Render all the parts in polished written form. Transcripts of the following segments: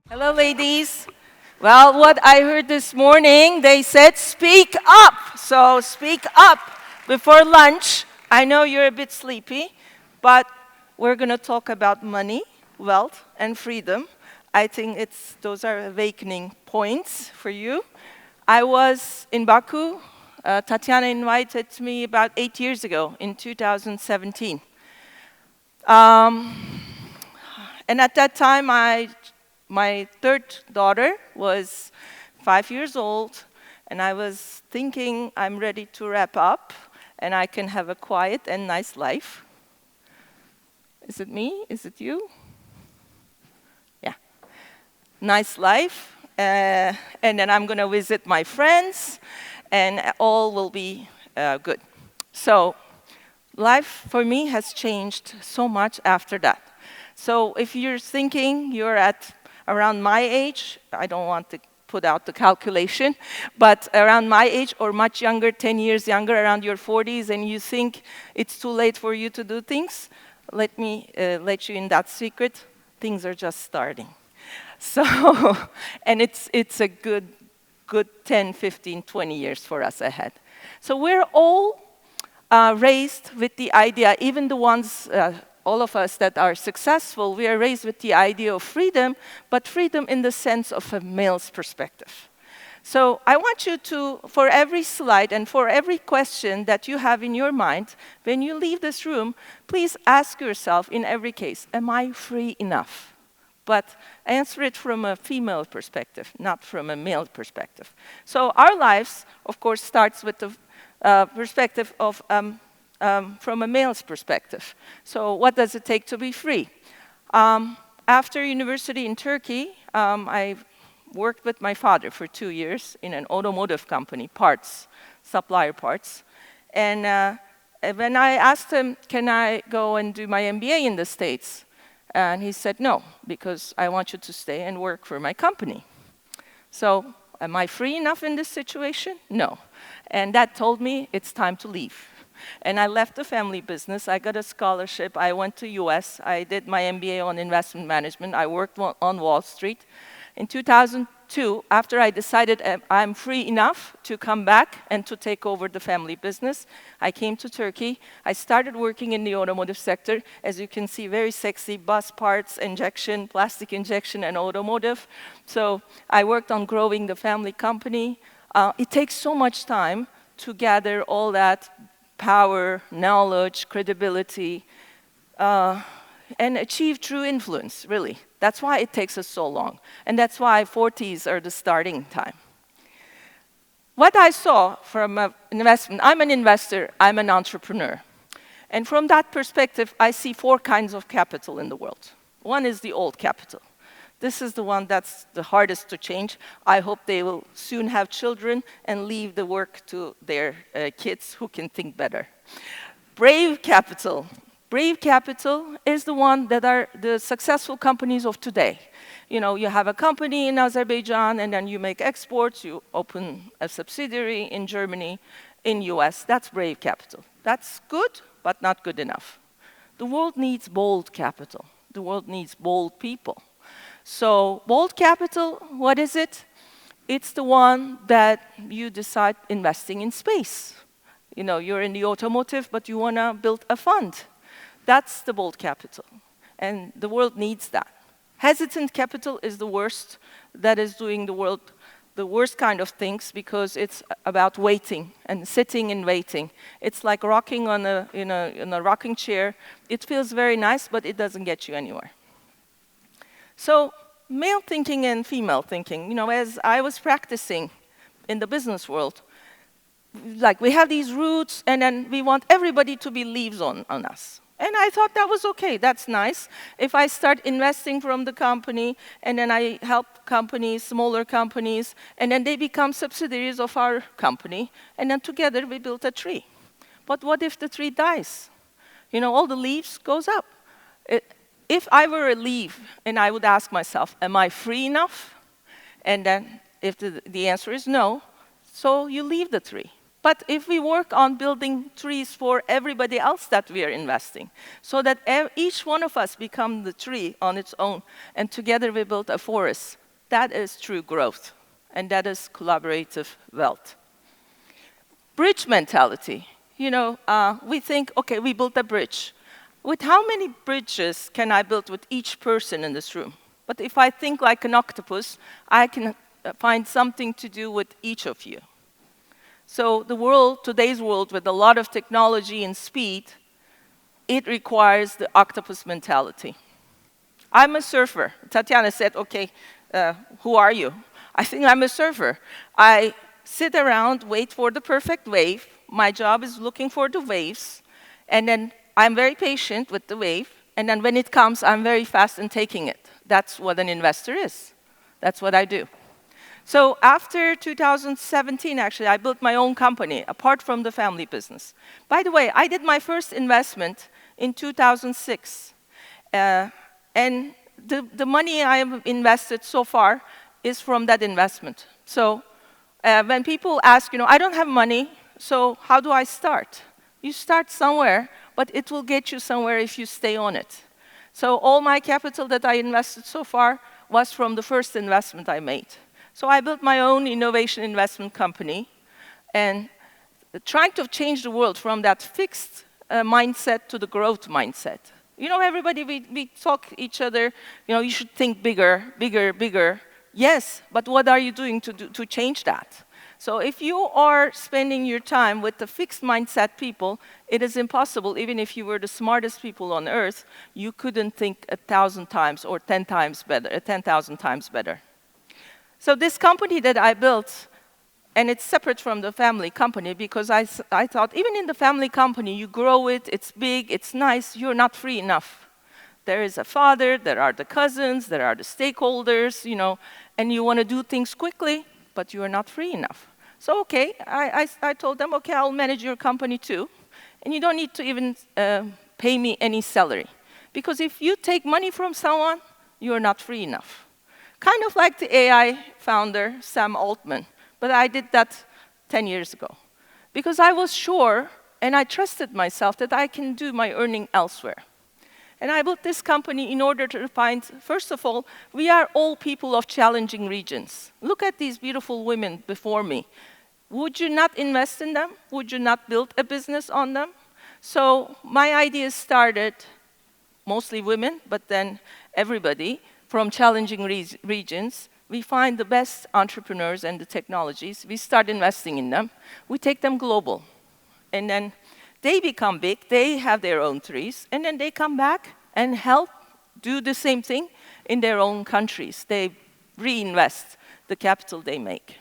Hello, ladies. Well, what I heard this morning, they said speak up. So speak up before lunch. I know you're a bit sleepy, but we're going to talk about money, wealth, and freedom. I think those are awakening points for you. I was in Baku. Tatiana invited me about 8 years ago in 2017. And at that time, my third daughter was 5 years old, and I was thinking I'm ready to wrap up, and I can have a quiet and nice life. Is it me? Is it you? Yeah. Nice life, and then I'm going to visit my friends, and all will be good. So life for me has changed so much after that. So if you're thinking you're at around my age, I don't want to put out the calculation, but around my age or much younger, 10 years younger, around your 40s, and you think it's too late for you to do things, let me let you in that secret. Things are just starting. So, and it's a good 10, 15, 20 years for us ahead. So we're all raised with the idea, even the ones, all of us that are successful, we are raised with the idea of freedom, but freedom in the sense of a male's perspective. So I want you to, for every slide and for every question that you have in your mind, when you leave this room, please ask yourself in every case, am I free enough? But answer it from a female perspective, not from a male perspective. So our lives, of course, starts with the perspective of from a male's perspective. So what does it take to be free? After university in Turkey, I worked with my father for 2 years in an automotive company, supplier parts. And when I asked him, can I go and do my MBA in the States? And he said, no, because I want you to stay and work for my company. So am I free enough in this situation? No. And that told me it's time to leave. And I left the family business. I got a scholarship. I went to US. I did my MBA on investment management. I worked on Wall Street. In 2002, after I decided I'm free enough to come back and to take over the family business, I came to Turkey. I started working in the automotive sector. As you can see, very sexy bus parts, injection, plastic injection, and automotive. So I worked on growing the family company. It takes so much time to gather all that power, knowledge, credibility, and achieve true influence, really. That's why it takes us so long. And that's why 40s are the starting time. What I saw from investment, I'm an investor, I'm an entrepreneur. And from that perspective, I see 4 kinds of capital in the world. One is the old capital. This is the one that's the hardest to change. I hope they will soon have children and leave the work to their kids who can think better. Brave capital. Brave capital is the one that are the successful companies of today. You know, you have a company in Azerbaijan, and then you make exports, you open a subsidiary in Germany, in US. That's brave capital. That's good, but not good enough. The world needs bold capital. The world needs bold people. So bold capital, what is it? It's the one that you decide investing in space. You know, you're in the automotive, but you want to build a fund. That's the bold capital. And the world needs that. Hesitant capital is the worst. That is doing the worst kind of things because it's about waiting and sitting and waiting. It's like rocking in a rocking chair. It feels very nice, but it doesn't get you anywhere. So male thinking and female thinking, you know, as I was practicing in the business world, like we have these roots and then we want everybody to be leaves on us. And I thought that was okay, that's nice. If I start investing from the company and then I help companies, smaller companies, and then they become subsidiaries of our company, and then together we build a tree. But what if the tree dies? You know, all the leaves goes up. If I were a leaf, and I would ask myself, am I free enough? And then if the answer is no, so you leave the tree. But if we work on building trees for everybody else that we are investing, so that each one of us become the tree on its own, and together we build a forest, That is true growth, and that is collaborative wealth. Bridge mentality. We think, okay, we built a bridge. With how many bridges can I build with each person in this room? But if I think like an octopus, I can find something to do with each of you. So the world, today's world, with a lot of technology and speed, it requires the octopus mentality. I'm a surfer. Tatiana said, okay, who are you? I think I'm a surfer. I sit around, wait for the perfect wave. My job is looking for the waves. And then I'm very patient with the wave. And then when it comes, I'm very fast in taking it. That's what an investor is. That's what I do. So after 2017, actually, I built my own company, apart from the family business. By the way, I did my first investment in 2006. And the money I have invested so far is from that investment. So when people ask, I don't have money, so how do I start? You start somewhere, but it will get you somewhere if you stay on it. So all my capital that I invested so far was from the first investment I made. So I built my own innovation investment company, and trying to change the world from that fixed mindset to the growth mindset. Everybody, we talk each other, you should think bigger, bigger, bigger. Yes, but what are you doing to change that? So if you are spending your time with the fixed mindset people, it is impossible. Even if you were the smartest people on earth, you couldn't think 1,000 times or 10 times better, 10,000 times better. So this company that I built, and it's separate from the family company, because I thought even in the family company, you grow it, it's big, it's nice, you're not free enough. There is a father, there are the cousins, there are the stakeholders, and you want to do things quickly, but you are not free enough. So okay, I told them, okay, I'll manage your company too, and you don't need to even pay me any salary. Because if you take money from someone, you are not free enough. Kind of like the AI founder, Sam Altman. But I did that 10 years ago. Because I was sure, and I trusted myself, that I can do my earning elsewhere. And I built this company in order to find, first of all, we are all people of challenging regions. Look at these beautiful women before me. Would you not invest in them? Would you not build a business on them? So my ideas started, mostly women, but then everybody, from challenging regions. We find the best entrepreneurs and the technologies. We start investing in them. We take them global. And then they become big. They have their own trees. And then they come back and help do the same thing in their own countries. They reinvest the capital they make.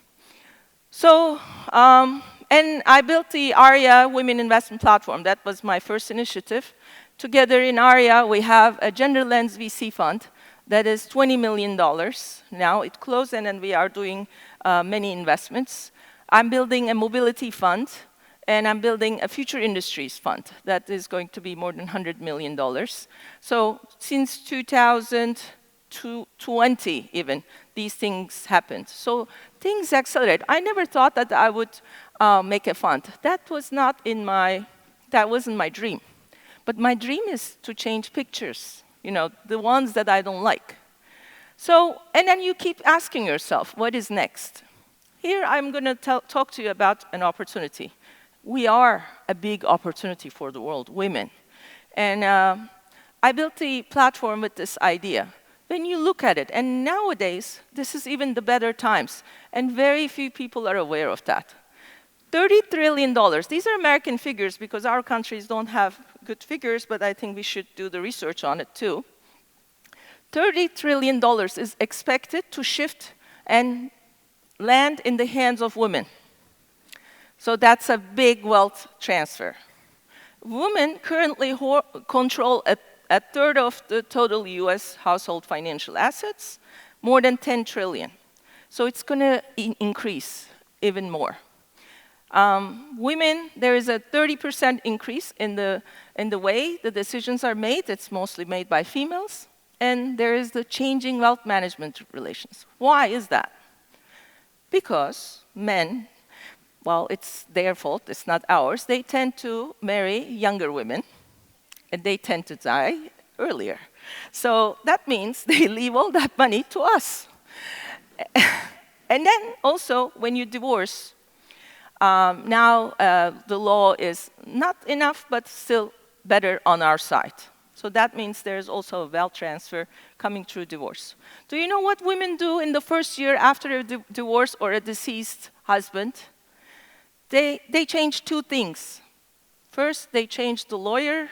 So, and I built the Arya Women Investment Platform. That was my first initiative. Together in Arya, we have a gender lens VC fund that is $20 million now. It closed, and then we are doing many investments. I'm building a mobility fund, and I'm building a future industries fund that is going to be more than $100 million. So since 2020 even, these things happened. So things accelerate. I never thought that I would make a fund. That wasn't my dream. But my dream is to change pictures. The ones that I don't like. So, and then you keep asking yourself, what is next? Here I'm going to talk to you about an opportunity. We are a big opportunity for the world, women. And I built the platform with this idea. When you look at it, and nowadays, this is even the better times, and very few people are aware of that. $30 trillion. These are American figures because our countries don't have good figures, but I think we should do the research on it too. $30 trillion is expected to shift and land in the hands of women. So that's a big wealth transfer. Women currently control a third of the total US household financial assets, more than 10 trillion. So it's going to increase even more. Women, there is a 30% increase in the way the decisions are made. It's mostly made by females. And there is the changing wealth management relations. Why is that? Because men, well, it's their fault, it's not ours, they tend to marry younger women, and they tend to die earlier. So that means they leave all that money to us. And then also, when you divorce, now the law is not enough, but still better on our side. So that means there's also a wealth transfer coming through divorce. Do you know what women do in the first year after a divorce or a deceased husband? They change two things. First, they change the lawyer.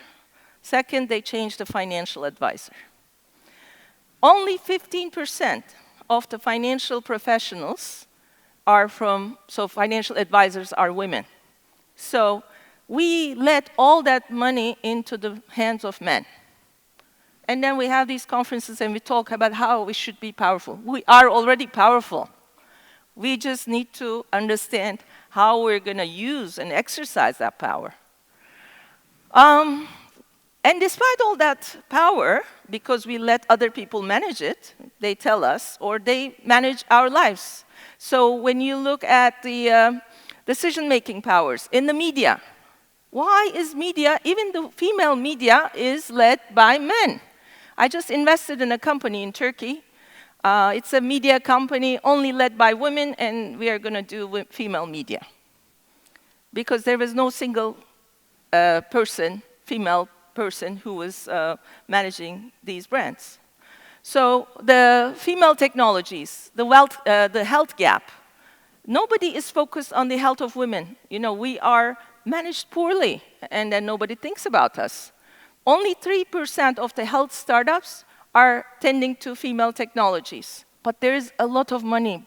Second, they change the financial advisor. Only 15% of the financial professionals are so financial advisors are women. So we let all that money into the hands of men. And then we have these conferences and we talk about how we should be powerful. We are already powerful. We just need to understand how we're going to use and exercise that power. And despite all that power, because we let other people manage it, they tell us, or they manage our lives. So when you look at the decision-making powers in the media, why is media, even the female media, is led by men? I just invested in a company in Turkey. It's a media company only led by women, and we are going to do female media. Because there was no single female person who was managing these brands. So the female technologies, the health gap, nobody is focused on the health of women. You know, we are managed poorly, and then nobody thinks about us. Only 3% of the health startups are tending to female technologies. But there is a lot of money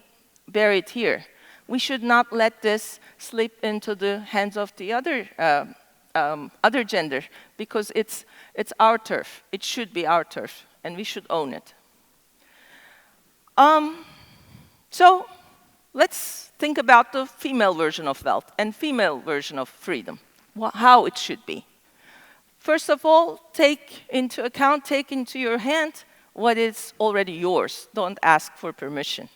buried here. We should not let this slip into the hands of the other gender, because it's our turf. It should be our turf, and we should own it. So let's think about the female version of wealth and female version of freedom, how it should be. First of all, take into your hand what is already yours. Don't ask for permission.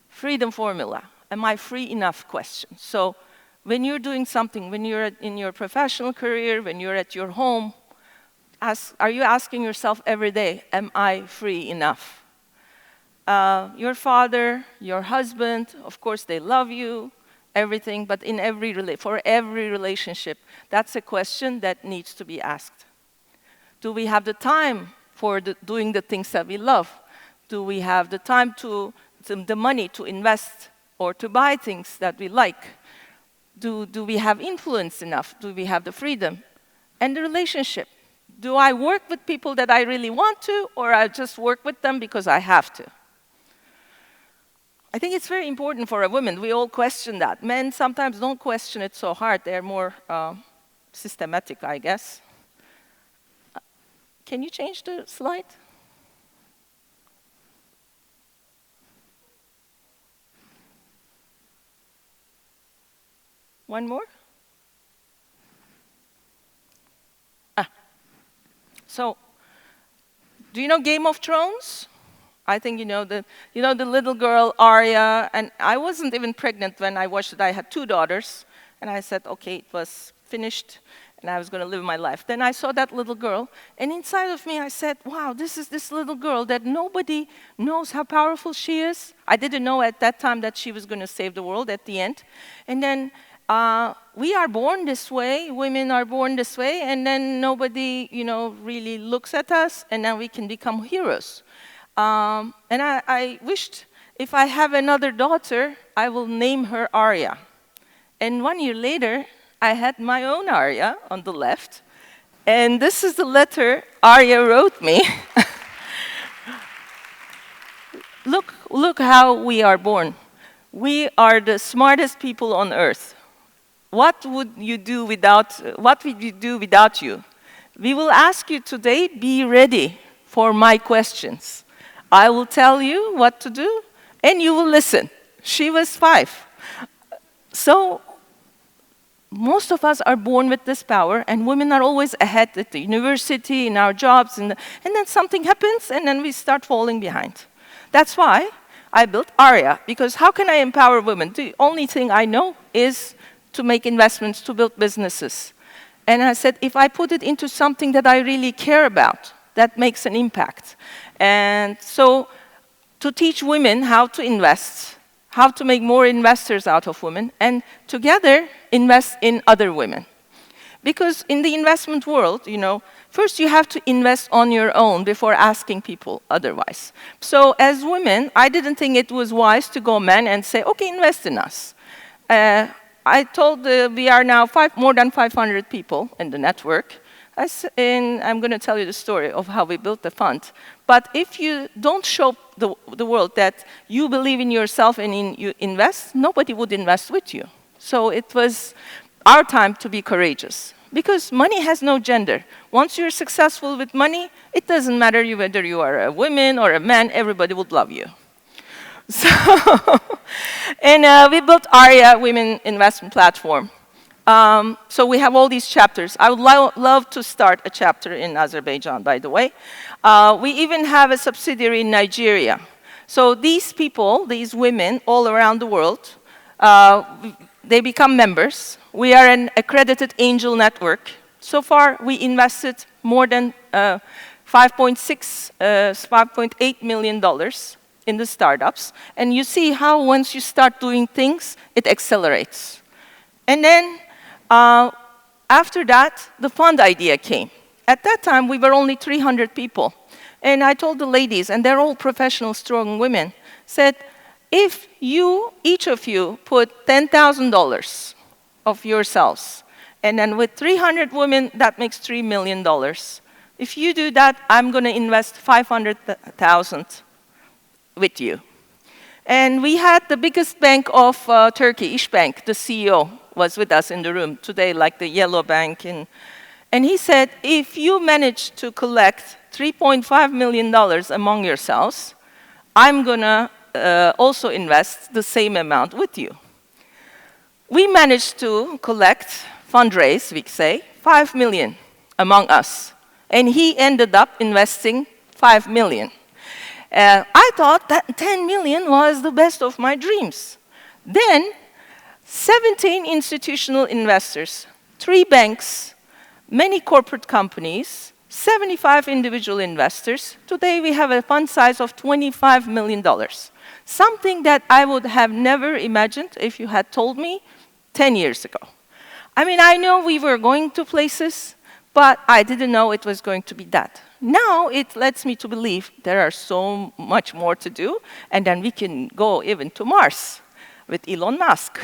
Freedom formula. Am I free enough question. So when you're doing something, when you're in your professional career, when you're at your home, are you asking yourself every day, am I free enough? Your father, your husband, of course they love you, everything, but for every relationship, that's a question that needs to be asked. Do we have the time for doing the things that we love? Do we have the time the money to invest or to buy things that we like? Do we have influence enough? Do we have the freedom? And the relationship. Do I work with people that I really want to, or I just work with them because I have to? I think it's very important for a woman. We all question that. Men sometimes don't question it so hard. They're more systematic, I guess. Can you change the slide? One more? So, do you know Game of Thrones? I think you know the little girl Arya, and I wasn't even pregnant when I watched it. I had 2 daughters, and I said, okay, it was finished, and I was going to live my life. Then I saw that little girl, and inside of me I said, wow, this is this little girl that nobody knows how powerful she is. I didn't know at that time that she was going to save the world at the end. And then we are born this way, women are born this way, and then nobody, really looks at us, and then we can become heroes. And I wished if I have another daughter, I will name her Arya. And 1 year later, I had my own Arya on the left. And this is the letter Arya wrote me. Look how we are born. We are the smartest people on earth. What would you do without you? We will ask you today, be ready for my questions. I will tell you what to do, and you will listen. She was 5. So most of us are born with this power, and women are always ahead at the university, in our jobs, and then something happens, and then we start falling behind. That's why I built Arya, because how can I empower women? The only thing I know is to make investments, to build businesses. And I said, if I put it into something that I really care about, that makes an impact. And so to teach women how to invest, how to make more investors out of women, and together invest in other women. Because in the investment world, first you have to invest on your own before asking people otherwise. So as women, I didn't think it was wise to go men and say, okay, invest in us. I told we are now more than 500 people in the network. And I'm going to tell you the story of how we built the fund. But if you don't show the world that you believe in yourself and you invest, nobody would invest with you. So it was our time to be courageous. Because money has no gender. Once you're successful with money, it doesn't matter whether you are a woman or a man, everybody would love you. So, and we built Arya Women Investment Platform. So we have all these chapters. I would love to start a chapter in Azerbaijan, by the way. We even have a subsidiary in Nigeria. So these people, these women all around the world, they become members. We are an accredited angel network. So far, we invested more than $5.8 million in the startups. And you see how once you start doing things, it accelerates. And then after that, the fund idea came. At that time, we were only 300 people. And I told the ladies, and they're all professional, strong women, said, if each of you put $10,000 of yourselves, and then with 300 women, that makes $3 million. If you do that, I'm going to invest $500,000 with you. And we had the biggest bank of Turkey, İşbank, the CEO, was with us in the room today, like the Yellow Bank. And he said, if you manage to collect $3.5 million among yourselves, I'm going to also invest the same amount with you. We managed to collect, fundraise, we say, 5 million among us. And he ended up investing 5 million. I thought that 10 million was the best of my dreams. Then, 17 institutional investors, 3 banks, many corporate companies, 75 individual investors. Today we have a fund size of $25 million. Something that I would have never imagined if you had told me 10 years ago. I mean, I know we were going to places, but I didn't know it was going to be that. Now it lets me to believe there are so much more to do, and then we can go even to Mars with Elon Musk.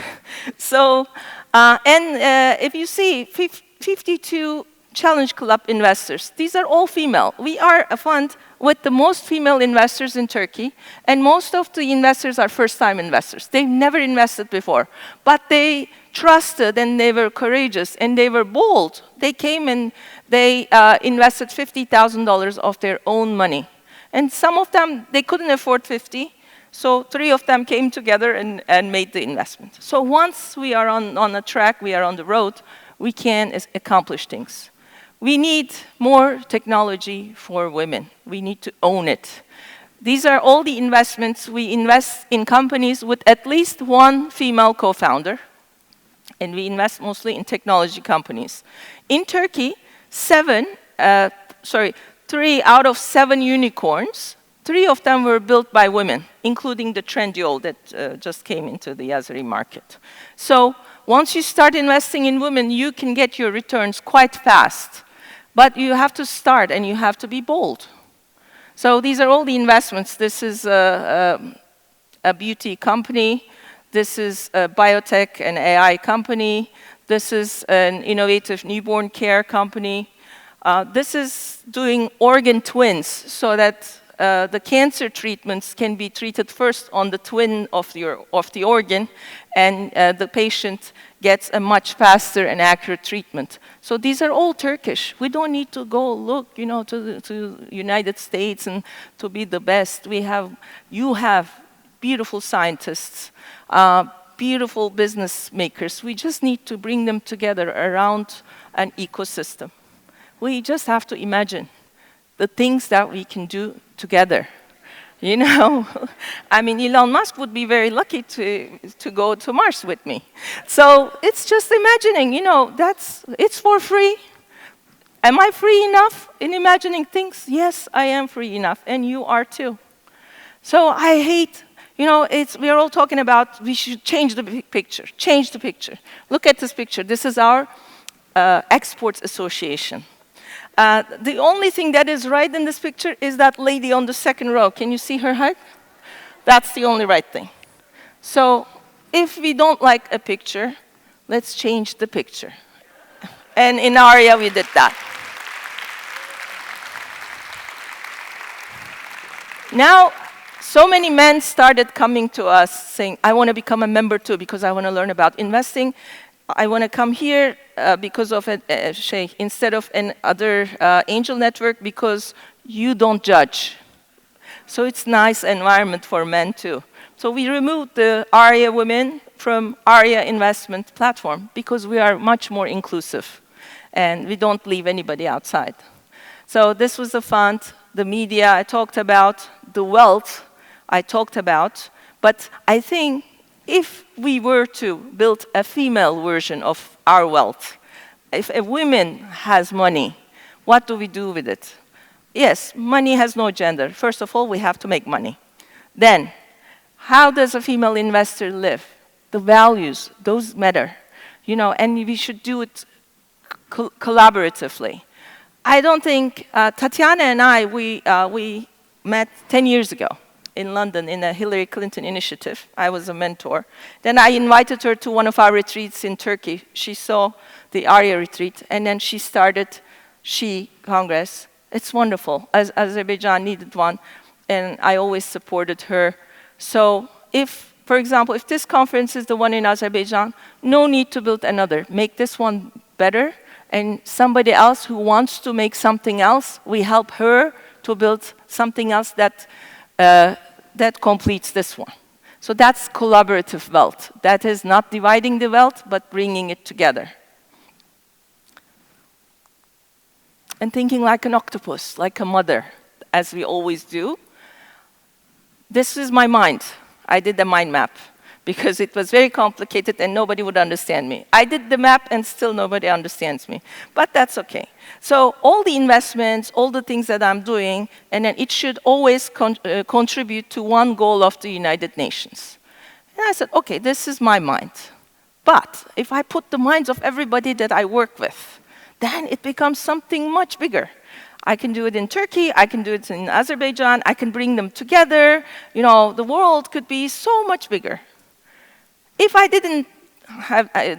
So, if you see 52 Challenge Club investors, these are all female. We are a fund with the most female investors in Turkey, and most of the investors are first-time investors. They've never invested before, but they trusted and they were courageous and they were bold. They came and they invested $50,000 of their own money. And some of them, they couldn't afford 50, so 3 of them came together and made the investment. So once we are on a track, we are on the road, we can accomplish things. We need more technology for women. We need to own it. These are all the investments. We invest in companies with at least 1 female co-founder, and we invest mostly in technology companies. In Turkey, 3 out of 7 unicorns, 3 of them were built by women, including the Trendyol that just came into the Azeri market. So once you start investing in women, you can get your returns quite fast. But you have to start and you have to be bold. So these are all the investments. This is a beauty company. This is a biotech and AI company. This is an innovative newborn care company. This is doing organ twins so that the cancer treatments can be treated first on the twin of the organ, and the patient gets a much faster and accurate treatment. So these are all Turkish. We don't need to go look, to the United States and to be the best. You have beautiful scientists, beautiful business makers. We just need to bring them together around an ecosystem. We just have to imagine the things that we can do together. I mean, Elon Musk would be very lucky to go to Mars with me. So it's just imagining, it's for free. Am I free enough in imagining things? Yes, I am free enough, and you are too. So I hate, we are all talking about we should change the picture, change the picture. Look at this picture. This is our Exports Association. The only thing that is right in this picture is that lady on the second row. Can you see her height? That's the only right thing. So if we don't like a picture, let's change the picture. And in Arya, we did that. Now, so many men started coming to us saying, I want to become a member too because I want to learn about investing. I want to come here because of Sheikh, instead of another angel network because you don't judge. So it's nice environment for men too. So we removed the Arya Women from Arya Investment Platform because we are much more inclusive and we don't leave anybody outside. So this was the fund, the media I talked about, the wealth I talked about, but I think if we were to build a female version of our wealth, if a woman has money, what do we do with it? Yes, money has no gender. First of all, we have to make money. Then, how does a female investor live? The values, those matter. And we should do it collaboratively. I don't think, Tatiana and I, we met 10 years ago in London in a Hillary Clinton initiative. I was a mentor. Then I invited her to one of our retreats in Turkey. She saw the Arya retreat, and then she started Congress. It's wonderful. Azerbaijan needed one, and I always supported her. So if, for example, if this conference is the one in Azerbaijan, no need to build another. Make this one better, and somebody else who wants to make something else, we help her to build something else that completes this one. So that's collaborative wealth. That is not dividing the wealth, but bringing it together. And thinking like an octopus, like a mother, as we always do. This is my mind. I did the mind map because it was very complicated and nobody would understand me. I did the map and still nobody understands me. But that's okay. So all the investments, all the things that I'm doing, and then it should always contribute to one goal of the United Nations. And I said, okay, this is my mind. But if I put the minds of everybody that I work with, then it becomes something much bigger. I can do it in Turkey, I can do it in Azerbaijan, I can bring them together. The world could be so much bigger. If I didn't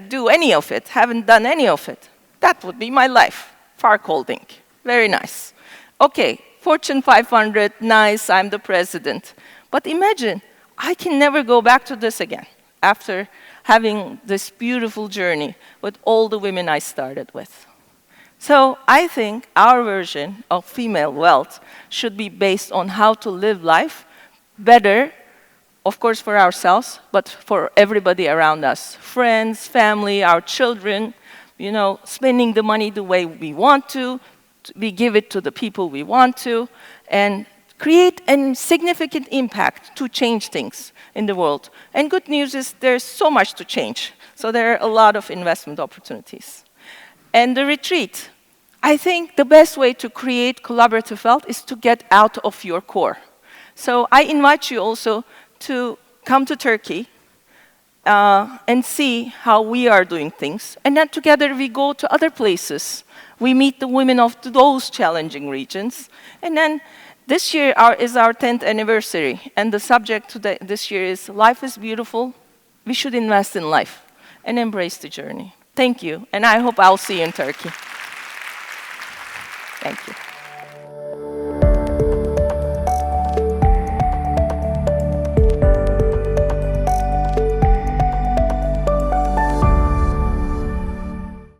do any of it, haven't done any of it, that would be my life. Fark Holding, very nice. Okay, Fortune 500, nice, I'm the president. But imagine, I can never go back to this again after having this beautiful journey with all the women I started with. So I think our version of female wealth should be based on how to live life better, of course for ourselves, but for everybody around us. Friends, family, our children, spending the money the way we want to, we give it to the people we want to, and create a significant impact to change things in the world. And good news is there's so much to change. So there are a lot of investment opportunities. And the retreat, I think the best way to create collaborative wealth is to get out of your core. So I invite you also to come to Turkey and see how we are doing things. And then together we go to other places. We meet the women of those challenging regions. And then this year is our 10th anniversary. And the subject this year is life is beautiful. We should invest in life and embrace the journey. Thank you. And I hope I'll see you in Turkey. Thank you.